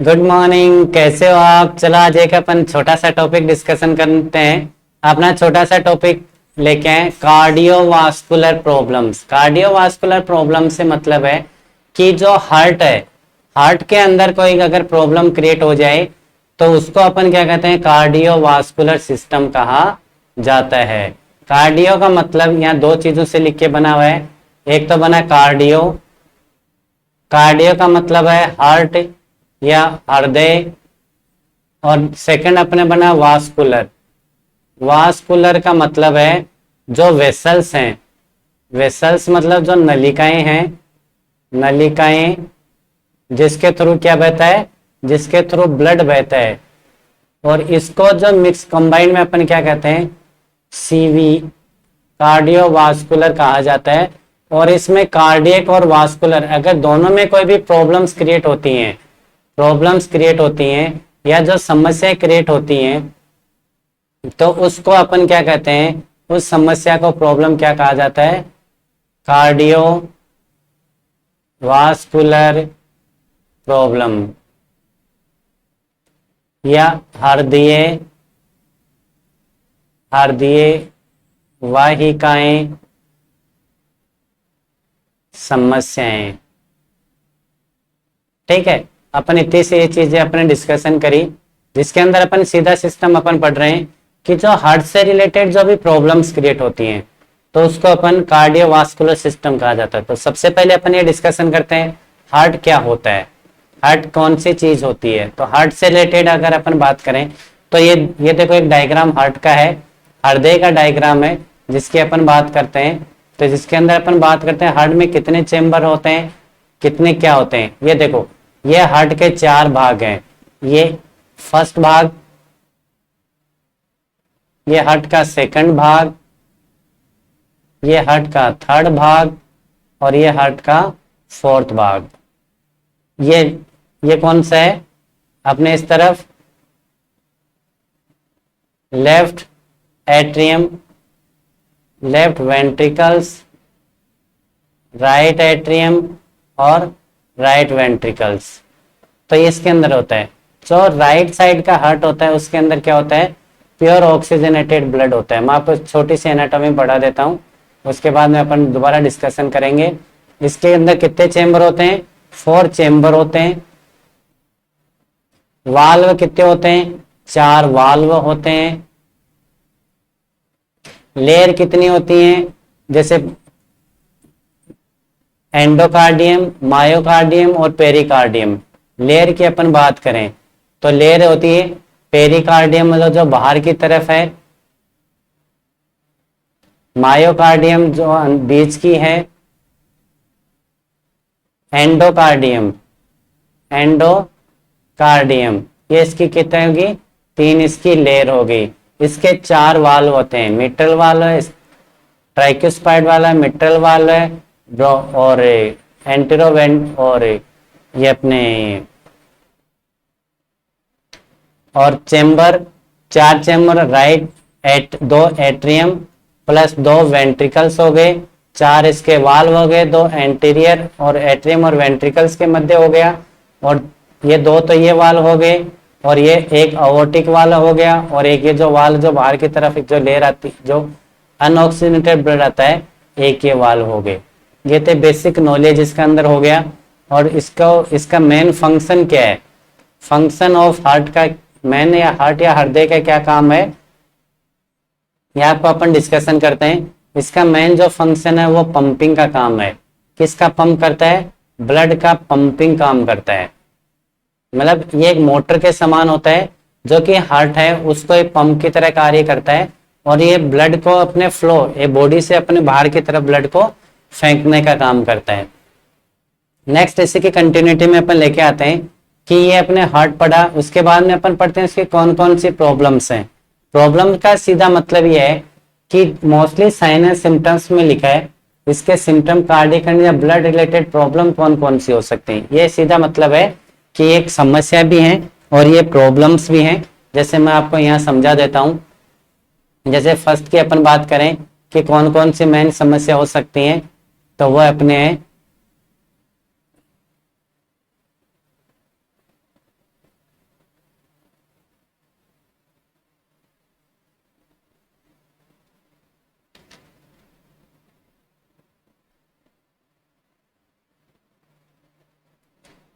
Good morning. कैसे हो आप? चलो आज एक अपन छोटा सा टॉपिक डिस्कशन करते हैं। अपना छोटा सा टॉपिक लेके आए कार्डियोवास्कुलर प्रॉब्लम्स। कार्डियोवास्कुलर प्रॉब्लम से मतलब है कि जो हार्ट है, हार्ट के अंदर कोई अगर प्रॉब्लम क्रिएट हो जाए तो उसको अपन क्या कहते हैं, कार्डियोवास्कुलर सिस्टम कहा जाता है। कार्डियो का मतलब यहाँ दो चीजों से लिख के बना हुआ है। एक तो बना कार्डियो, कार्डियो का मतलब है हार्ट या हृदय, और सेकंड अपने बना वास्कुलर। वास्कुलर का मतलब है जो वेसल्स हैं, वेसल्स मतलब जो नलिकाएं हैं, नलिकाएं जिसके थ्रू क्या बहता है, जिसके थ्रू ब्लड बहता है। और इसको जो मिक्स कंबाइंड में अपन क्या कहते हैं, सीवी, कार्डियोवास्कुलर कहा जाता है। और इसमें कार्डियक और वास्कुलर अगर दोनों में कोई भी प्रॉब्लम्स क्रिएट होती हैं, प्रॉब्लम्स क्रिएट होती हैं या जो समस्याएं क्रिएट होती हैं, तो उसको अपन क्या कहते हैं, उस समस्या को प्रॉब्लम क्या कहा जाता है, कार्डियो वास्कुलर प्रॉब्लम या हृदय हृदय वाहिकाएं समस्याएं। ठीक है, अपन इतनी सी ये चीजें अपने डिस्कशन करी, जिसके अंदर अपन सीधा सिस्टम अपन पढ़ रहे हैं कि जो हार्ट से रिलेटेड जो भी प्रॉब्लम्स क्रिएट होती हैं तो उसको अपन कार्डियोवास्कुलर सिस्टम कहा जाता है। तो सबसे पहले अपन ये डिस्कशन करते हैं हार्ट क्या होता है, हार्ट कौन सी चीज होती है। तो हार्ट से रिलेटेड अगर अपन बात करें तो ये देखो एक डायग्राम हार्ट का है, हृदय का डायग्राम है जिसकी अपन बात करते हैं। तो जिसके अंदर अपन बात करते हैं हार्ट में कितने चेम्बर होते हैं, कितने क्या होते हैं। ये देखो, ये हार्ट के चार भाग हैं। ये फर्स्ट भाग, ये हार्ट का सेकंड भाग, ये हार्ट का थर्ड भाग, और ये हार्ट का फोर्थ भाग। ये ये कौन सा है, अपने इस तरफ left atrium, left ventricles, right atrium और राइट वेंट्रिकल्स। तो ये इसके अंदर होता है। जो राइट साइड का हार्ट होता है उसके अंदर क्या होता है, प्योर ऑक्सीजनेटेड ब्लड होता है। मैं आपको छोटी सी एनाटॉमी पढ़ा देता हूँ, उसके बाद में अपन दोबारा डिस्कशन करेंगे। इसके अंदर कितने चेंबर होते हैं, 4 चेंबर होते हैं। वाल्व कितने होते हैं, 4 वाल्व होते हैं। लेयर कितनी होती हैं, जैसे एंडोकार्डियम, मायोकार्डियम और पेरिकार्डियम। लेयर की अपन बात करें तो लेयर होती है पेरिकार्डियम, मतलब जो बाहर की तरफ है, मायोकार्डियम जो बीच की है, एंडोकार्डियम, एंडोकार्डियम ये इसकी कितनी होगी, 3 इसकी लेयर होगी। इसके 4 वाल्व होते हैं, मिट्रल वाल्व है, ट्राइक्यूस्पाइड वाला है, मिट्रल वाल्व है, और एंटेरोवेंट, और ये अपने और चेंबर, 4 चेंबर, राइट दो एट्रियम प्लस 2 वेंट्रिकल्स हो गए, 4 इसके वाल्व हो गए, 2 एंटीरियर और एट्रियम और वेंट्रिकल्स के मध्य हो गया, और ये 2 तो ये वाल्व हो गए, और ये एक अवोटिक वाल्व हो गया, और एक ये जो वाल्व जो बाहर की तरफ जो लेयर आती, जो अनऑक्सीजनेटेड ब्लड आता है, एक ये वाल्व हो गए। ये थे बेसिक नॉलेज इसका अंदर हो गया। और इसका मेन फंक्शन क्या है, फंक्शन ऑफ हार्ट का मेन, या हार्ट या हृदय का क्या काम है, यहाँ पर अपन डिस्कशन करते हैं। इसका मेन जो फंक्शन है वो पंपिंग का काम है। किसका पंप करता है, ब्लड का पंपिंग काम करता है। मतलब ये एक मोटर के समान होता है, जो कि हार्ट है उसको एक पंप की तरह कार्य करता है, और ये ब्लड को अपने फ्लो, ये बॉडी से अपने बाहर की तरफ ब्लड को फेंकने का काम करता है। नेक्स्ट इसी की कंटिन्यूटी में अपन लेके आते हैं कि ये अपने हार्ट पढ़ा, उसके बाद में अपन पढ़ते हैं इसके कौन कौन सी प्रॉब्लम्स हैं। प्रॉब्लम का सीधा मतलब ये है कि मोस्टली साइन एंड सिम्टम्स में लिखा है इसके सिम्टम कार्डियक या ब्लड रिलेटेड प्रॉब्लम कौन कौन सी हो सकती हैं। ये सीधा मतलब है कि एक समस्या भी है और ये प्रॉब्लम्स भी हैं। जैसे मैं आपको यहाँ समझा देता हूँ। जैसे फर्स्ट की अपन बात करें कि कौन कौन सी मेन समस्या हो सकती हैं, तो वह अपने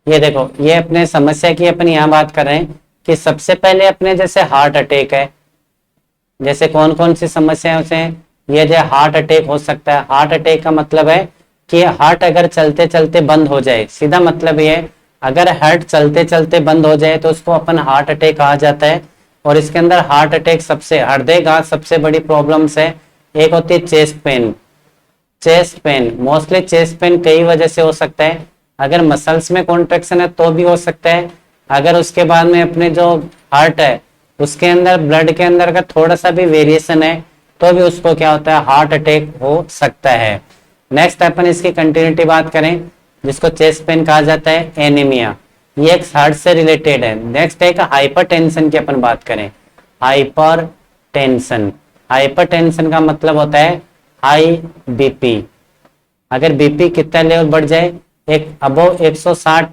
ये देखो, ये अपने समस्या की अपन यहाँ बात कर रहे हैं कि सबसे पहले अपने जैसे हार्ट अटैक है, जैसे कौन कौन सी समस्याएं उसे, ये जो हार्ट अटैक हो सकता है। हार्ट अटैक का मतलब है कि हार्ट अगर चलते चलते बंद हो जाए, सीधा मतलब ये है, अगर हार्ट चलते चलते बंद हो जाए तो उसको अपन हार्ट अटैक कहा जाता है। और इसके अंदर हार्ट अटैक सबसे हृदय घात सबसे बड़ी प्रॉब्लम्स है। एक होती है chest pain. Chest pain, mostly chest pain कई वजह से हो सकता है। अगर मसल्स में कॉन्ट्रेक्शन है तो भी हो सकता है। अगर उसके बाद में अपने जो हार्ट है उसके अंदर ब्लड के अंदर का थोड़ा सा भी वेरिएशन है तो भी उसको क्या होता है, हार्ट अटैक हो सकता है। नेक्स्ट अपन इसकी कंटिन्यूटी बात करें, जिसको चेस्ट पेन कहा जाता है, एनीमिया। ये एक हार्ट से रिलेटेड है। नेक्स्ट एक हाइपर टेंशन की अपन बात करें, हाइपर टेंशन। हाइपर टेंशन का मतलब होता है हाई बीपी। अगर बीपी कितना लेवल बढ़ जाए, एक अबोव 160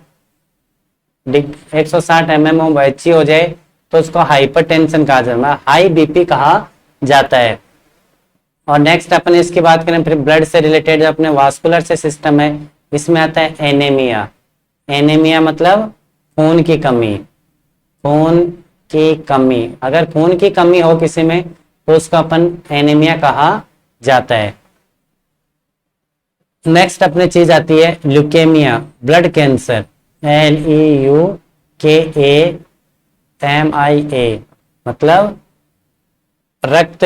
160 mmHg हो जाए तो उसको हाइपरटेंशन कहा जाता है, हाई बीपी कहा जाता है। और नेक्स्ट अपन इसकी बात करें फिर ब्लड से रिलेटेड, अपने वास्कुलर से सिस्टम है, इसमें आता है एनीमिया। एनीमिया मतलब खून की कमी। खून की कमी, अगर खून की कमी हो किसी में तो उसको अपन एनीमिया कहा जाता है। नेक्स्ट अपने चीज आती है ल्यूकेमिया, ब्लड कैंसर। LEUKAMIA मतलब रक्त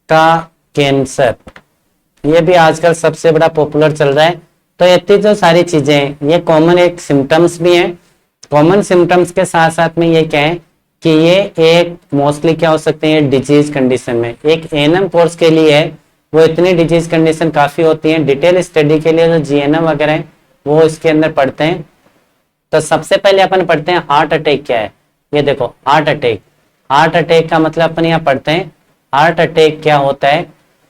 का कैंसर। ये भी आजकल सबसे बड़ा पॉपुलर चल रहा है। तो इतनी जो सारी चीजें हैं ये कॉमन एक सिम्टम्स भी हैं। कॉमन सिम्टम्स के साथ साथ में ये क्या है कि ये एक मोस्टली क्या हो सकते हैं डिजीज कंडीशन में। एक एएनएम कोर्स के लिए है वो इतनी डिजीज कंडीशन काफी होती हैं। डिटेल स्टडी के लिए जो जीएनएम वगैरह है वो इसके अंदर पढ़ते हैं। तो सबसे पहले अपन पढ़ते हैं हार्ट अटैक क्या है। ये देखो हार्ट अटैक, हार्ट अटैक का मतलब अपन यहाँ पढ़ते हैं हार्ट अटैक क्या होता है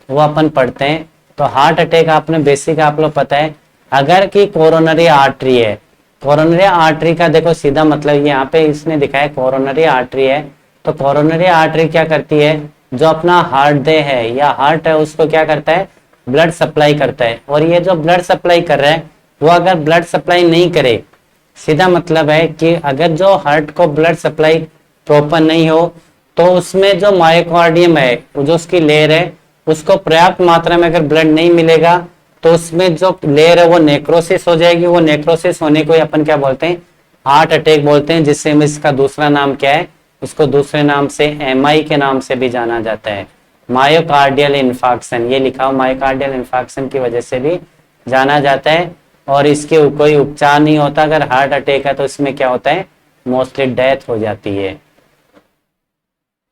वो अपन पढ़ते हैं। तो हार्ट अटैक आपने बेसिक आप लोग पता है, अगर कि कोरोनरी आर्टरी है, कोरोनरी आर्टरी का देखो सीधा मतलब यहाँ पे इसने दिखाया कोरोनरी आर्टरी है। तो कोरोनरी आर्टरी क्या करती है, जो अपना हृदय है या हार्ट है उसको क्या करता है, ब्लड सप्लाई करता है। और ये जो ब्लड सप्लाई कर रहा है वो अगर ब्लड सप्लाई नहीं करे, सीधा मतलब है कि अगर जो हार्ट को ब्लड सप्लाई प्रॉपर नहीं हो तो उसमें जो मायोकार्डियम है, जो उसकी लेयर है, उसको पर्याप्त मात्रा में अगर ब्लड नहीं मिलेगा तो उसमें जो लेयर है वो नेक्रोसिस हो जाएगी। वो नेक्रोसिस होने को अपन क्या बोलते हैं, हार्ट अटैक बोलते हैं। जिससे इसका दूसरा नाम क्या है, उसको दूसरे नाम से एमआई के नाम से भी जाना जाता है, मायोकार्डियल इन्फार्क्शन। ये लिखा हो मायोकार्डियल इन्फार्क्शन की वजह से भी जाना जाता है। और इसके कोई उपचार नहीं होता। अगर हार्ट अटैक है तो इसमें क्या होता है, मोस्टली डेथ हो जाती है।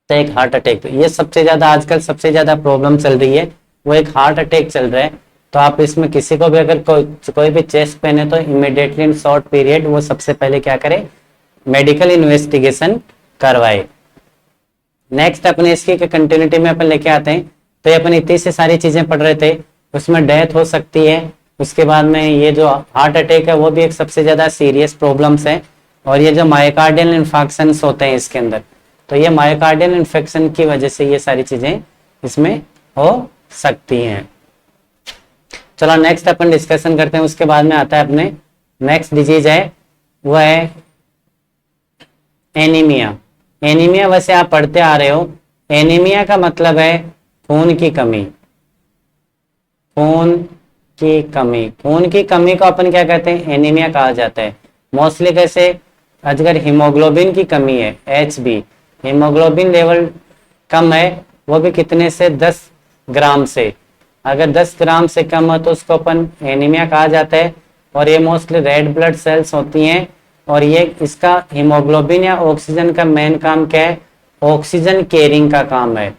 तो एक हार्ट अटैक, तो ये सबसे ज्यादा आजकल सबसे ज्यादा प्रॉब्लम चल रही है, वो एक हार्ट अटैक चल रहा है। तो आप इसमें किसी को भी अगर कोई भी चेस्ट पेन है तो इमिडिएटली इन शॉर्ट पीरियड वो सबसे पहले क्या करे, मेडिकल इन्वेस्टिगेशन करवाए। नेक्स्ट अपने इसकी कंटिन्यूटी में अपन लेके आते हैं। तो ये अपन इतनी से सारी चीजें पढ़ रहे थे, उसमें डेथ हो सकती है। उसके बाद में ये जो हार्ट अटैक है वो भी एक सबसे ज्यादा सीरियस प्रॉब्लम्स है। और ये जो मायोकार्डियल इन्फेक्शन होते हैं इसके अंदर, तो ये मायोकार्डियल इन्फेक्शन की वजह से ये सारी चीजें इसमें हो सकती हैं। चलो नेक्स्ट अपन डिस्कशन करते हैं। उसके बाद में आता है अपने नेक्स्ट डिजीज है वो है एनीमिया। एनीमिया वैसे आप पढ़ते आ रहे हो, एनीमिया का मतलब है खून की कमी। खून की कमी, खून की कमी को अपन क्या कहते हैं, एनीमिया कहा जाता है। मोस्टली कैसे, अगर हीमोग्लोबिन की कमी है, HB, हीमोग्लोबिन लेवल कम है, वो भी कितने से 10 ग्राम से, अगर 10 ग्राम से कम हो तो उसको अपन एनीमिया कहा जाता है। और ये मोस्टली रेड ब्लड सेल्स होती हैं। और ये इसका हीमोग्लोबिन या ऑक्सीजन का मेन काम क्या है, ऑक्सीजन कैरिंग का काम है,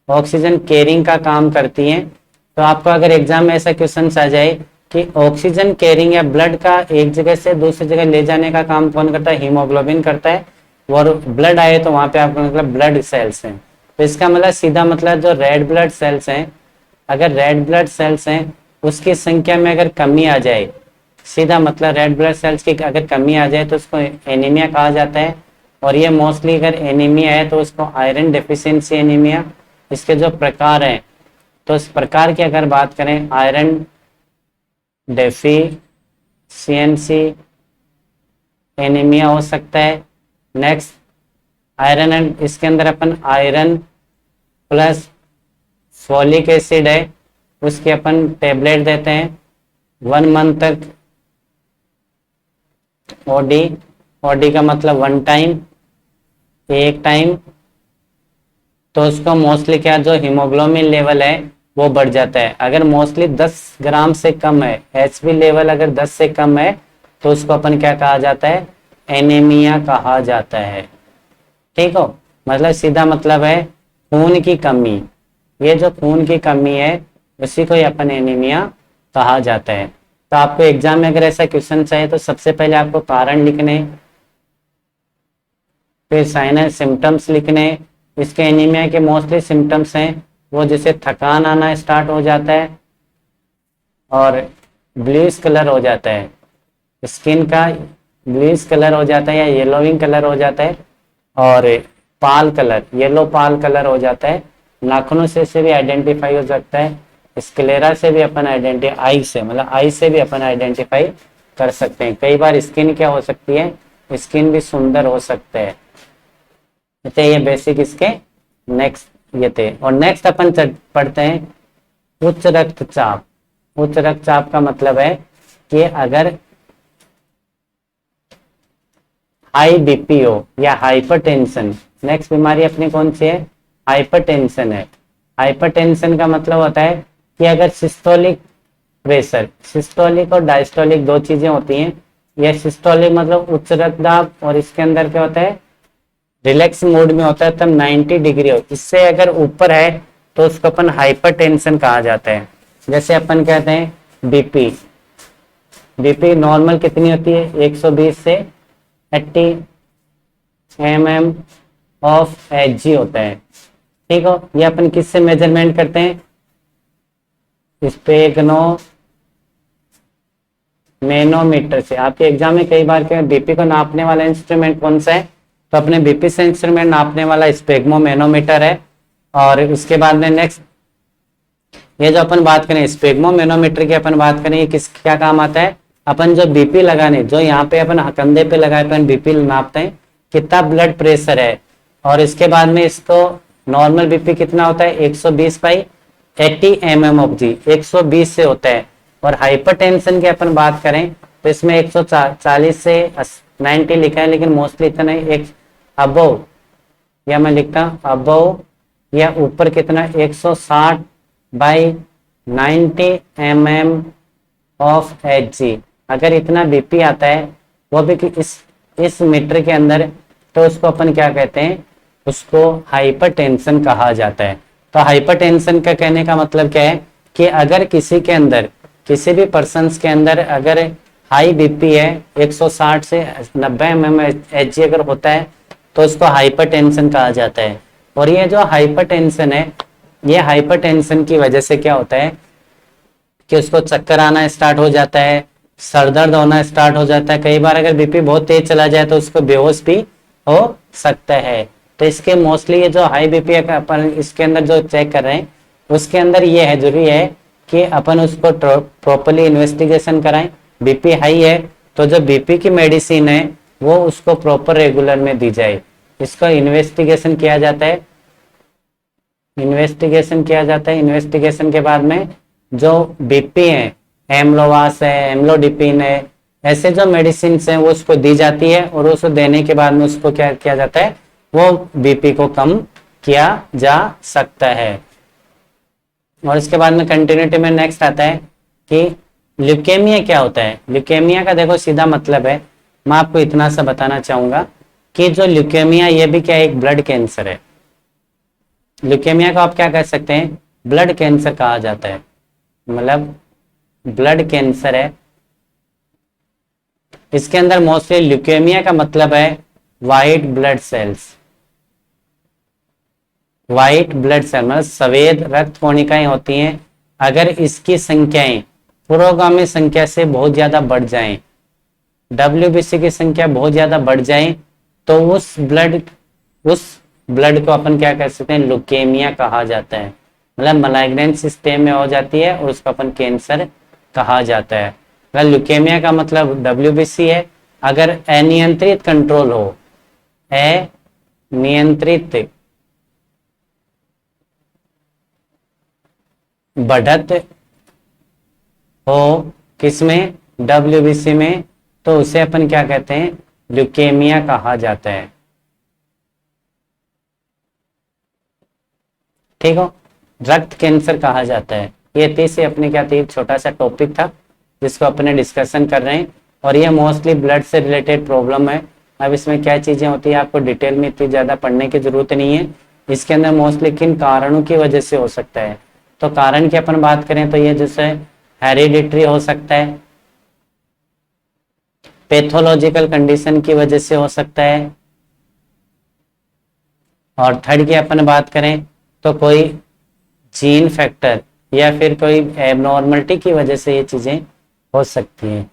ऑक्सीजन कैरिंग का काम करती हैं। तो आपको अगर एग्जाम में ऐसा क्वेश्चन आ जाए कि ऑक्सीजन कैरिंग या ब्लड का एक जगह से दूसरी जगह ले जाने का काम कौन करता है, हीमोग्लोबिन करता है। और ब्लड आए तो वहां पे आपको मतलब ब्लड सेल्स हैं। तो इसका मतलब सीधा मतलब जो रेड ब्लड सेल्स हैं, अगर रेड ब्लड सेल्स हैं उसकी संख्या में अगर कमी आ जाए, सीधा मतलब रेड ब्लड सेल्स की अगर कमी आ जाए तो उसको एनीमिया कहा जाता है। और ये मोस्टली अगर एनीमिया है तो उसको आयरन डेफिशिएंसी एनीमिया। इसके जो प्रकार हैं, तो इस प्रकार की अगर बात करें, आयरन डेफिशिएंसी एनीमिया हो सकता है। नेक्स्ट आयरन एंड, इसके अंदर अपन आयरन प्लस फॉलिक एसिड है, उसके अपन टेबलेट देते हैं 1 मंथ तक। ओडी, ओडी का मतलब 1 टाइम, एक टाइम। तो उसको मोस्टली क्या, जो हीमोग्लोबिन लेवल है वो बढ़ जाता है। अगर मोस्टली 10 ग्राम से कम है, एचबी लेवल अगर 10 से कम है, तो उसको अपन क्या कहा जाता है, एनीमिया कहा जाता है। ठीक हो, मतलब सीधा मतलब है खून की कमी। ये जो खून की कमी है उसी को ही अपन एनीमिया कहा जाता है। तो आपको एग्जाम में अगर ऐसा क्वेश्चन चाहिए तो सबसे पहले आपको कारण लिखने, फिर साइनल सिम्टम्स लिखने। इसके एनीमिया के मोस्टली सिम्टम्स हैं वो, जैसे थकान आना स्टार्ट हो जाता है और ब्लूइश कलर हो जाता है, स्किन का ब्लूइश कलर हो जाता है या येलोइंग कलर हो जाता है, और पाल कलर, येलो पाल कलर हो जाता है। नाखूनों से भी आइडेंटिफाई हो सकता है, स्क्लेरा से भी अपन आइडेंटिफाई, आई से मतलब आई से भी अपन आइडेंटिफाई कर सकते हैं। कई बार स्किन क्या हो सकती है, स्किन भी सुंदर हो सकते हैं। तो ये बेसिक इसके नेक्स्ट ये थे। और नेक्स्ट अपन पढ़ते हैं उच्च रक्तचाप। उच्च रक्तचाप का मतलब है कि अगर हाई बीपी हो या हाइपरटेंशन। नेक्स्ट बीमारी अपनी कौन सी है, हाइपरटेंशन है। हाइपरटेंशन का मतलब होता है कि अगर सिस्टोलिक प्रेशर, सिस्टोलिक और डायस्टोलिक दो चीजें होती हैं। यह सिस्टोलिक मतलब उच्च रक्तदाब, और इसके अंदर क्या होता है, रिलैक्स मोड में होता है, तब 90 डिग्री हो, इससे अगर ऊपर है तो उसको अपन हाइपरटेंशन कहा जाता है। जैसे अपन कहते हैं बीपी, बीपी नॉर्मल कितनी होती है, 120 से 80 mm ऑफ Hg होता है। ठीक हो, ये अपन किससे मेजरमेंट करते हैं, स्पेग्नो मैनोमीटर से। आपके एग्जाम में कई बार क्या, बीपी को नापने वाला इंस्ट्रूमेंट कौन सा है, तो अपने बीपी से इंस्ट्रूमेंट नापने वाला स्पेग्मो मैनोमीटर है। और उसके बाद में नेक्स्ट ये जो अपन बात करें स्पेग्मो मैनोमीटर की अपन बात करें, किस क्या काम आता है, अपन जो बीपी लगाने, जो यहाँ पे अपन कंधे पे लगाए अपन बीपी नापते हैं कितना ब्लड प्रेशर है, और इसके बाद में इसको नॉर्मल बीपी कितना होता है 120/80 mm ऑफ जी, 120 से होता है। और हाइपरटेंशन की अपन बात करें तो इसमें 140 से 90 लिखा है, लेकिन मोस्टली इतना एक अबव, या मैं लिखता हूं अबव या ऊपर कितना 160/90 mm ऑफ Hg। अगर इतना बीपी आता है वो भी कि इस मीटर के अंदर, तो उसको अपन क्या कहते हैं, उसको हाइपरटेंशन कहा जाता है। तो हाइपरटेंशन का कहने का मतलब क्या है कि अगर किसी के अंदर, किसी भी पर्सन्स के अंदर अगर हाई बीपी है 160 से 90 mm Hg अगर होता है तो उसको हाइपरटेंशन कहा जाता है। और ये जो हाइपरटेंशन है, ये हाइपरटेंशन की वजह से क्या होता है कि उसको चक्कर आना स्टार्ट हो जाता है, सर दर्द होना स्टार्ट हो जाता है। कई बार अगर बीपी बहुत तेज चला जाए तो उसको बेहोश भी हो सकता है। तो इसके मोस्टली ये जो हाई बीपी अपन इसके अंदर जो चेक कर रहे हैं उसके अंदर ये है, जरूरी है कि अपन उसको प्रॉपरली इन्वेस्टिगेशन कराएं। बीपी हाई है तो जो बीपी की मेडिसिन है वो उसको प्रॉपर रेगुलर में दी जाए। इसका इन्वेस्टिगेशन किया जाता है, इन्वेस्टिगेशन किया जाता है। इन्वेस्टिगेशन के बाद में जो बीपी है, एमलोवास है, एमलोडिपिन है, ऐसे जो मेडिसिन हैं वो उसको दी जाती है, और उसको देने के बाद में उसको क्या किया जाता है, वो बीपी को कम किया जा सकता है। और इसके बाद में कंटिन्यूटी में नेक्स्ट आता है कि ल्यूकेमिया क्या होता है। ल्यूकेमिया का देखो सीधा मतलब है, मैं आपको इतना सा बताना चाहूंगा कि जो ल्यूकेमिया ये भी क्या एक ब्लड कैंसर है। ल्यूकेमिया को आप क्या कह सकते हैं, ब्लड कैंसर कहा जाता है, मतलब ब्लड कैंसर है। इसके अंदर मोस्टली ल्यूकेमिया का मतलब है white blood cells, white blood cell मतलब सफेद रक्त कोशिकाएं होती हैं। अगर इसकी संख्याएं पुरोगामी संख्या से बहुत ज्यादा बढ़ जाएं, WBC की संख्या बहुत ज्यादा बढ़ जाए, तो उस ब्लड को अपन क्या कह सकते हैं, ल्यूकेमिया कहा जाता है। मतलब मलाइग्नेंट सिस्टम में हो जाती है और उसको अपन कैंसर कहा जाता है। मतलब ल्यूकेमिया का मतलब WBC है, अगर अनियंत्रित कंट्रोल हो, अनियंत्रित बढ़त हो किसमें, डब्ल्यूबीसी में, तो उसे अपन क्या कहते हैं, ल्यूकेमिया कहा जाता है। ठीक हो, रक्त कैंसर कहा जाता है। ये थी से अपने क्या थी, छोटा सा टॉपिक था जिसको अपने डिस्कशन कर रहे हैं, और ये मोस्टली ब्लड से रिलेटेड प्रॉब्लम है। अब इसमें क्या चीजें होती है आपको डिटेल में इतनी ज्यादा पढ़ने की जरूरत नहीं है। इसके अंदर मोस्टली किन कारणों की वजह से हो सकता है, तो कारण की अपन बात करें तो ये जैसे हेरिडिटरी हो सकता है, पैथोलॉजिकल कंडीशन की वजह से हो सकता है, और थर्ड की अपन बात करें तो कोई जीन फैक्टर या फिर कोई एबनॉर्मलिटी की वजह से ये चीजें हो सकती हैं।